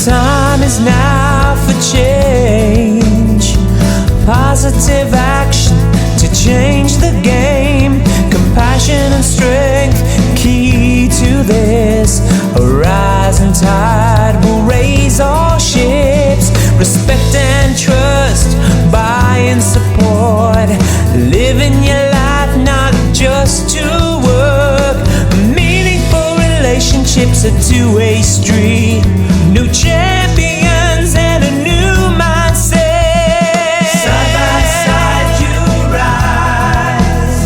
time is now for change. Positive action to change the game. Compassion and strength, key to this. A rising tide will raise all ships. Respect and trust, buy and support. Living your life not just to work. Meaningful relationships, a two-way street. New champions and a new mindset. Side by side you rise,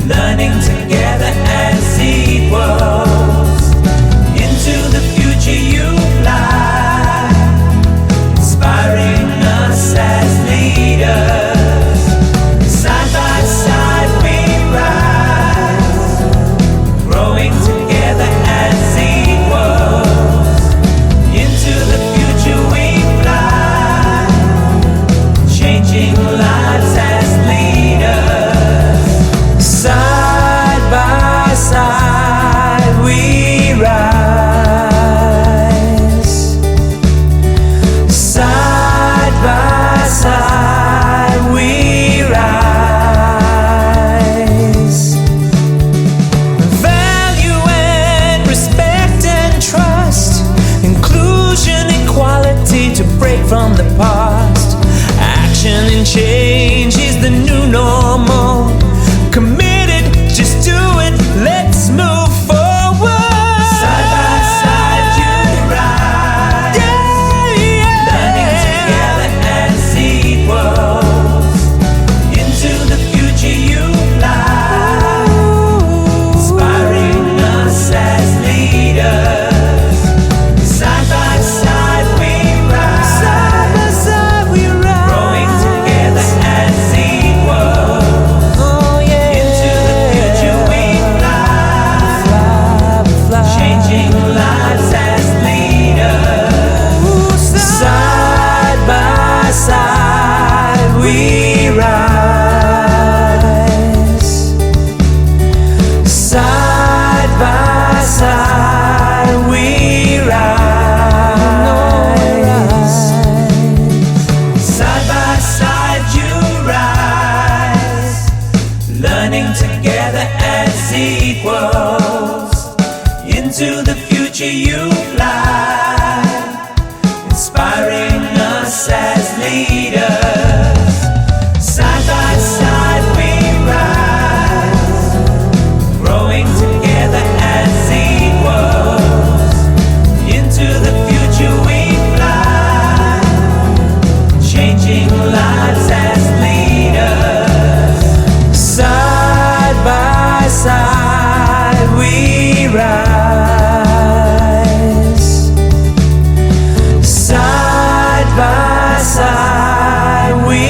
learning together as equals. Into the future you fly, inspiring us as leaders. Side by side we rise, growing together as equals. Into the future we fly, changing lives as leaders. Side by side we rise. Side by side we rise. Value and respect and trust. Inclusion, equality to break from the past. Action and change is the new normal. Committed, just do it, let's move forward. Side by side you rise, learning together as equals. Into the future you fly, inspiring us as leaders. Side by side we rise, side by side we rise, growing together as equals. Oh yeah. Into the future we fly, changing lives as leaders. Side by side we rise. Side by side we rise. Side by side you rise, learning together as equals. Into the future you fly, inspiring us as leaders. Side by side we rise, growing together as equals. Into the future we fly, changing lives as leaders. Side by side we rise. Side by side we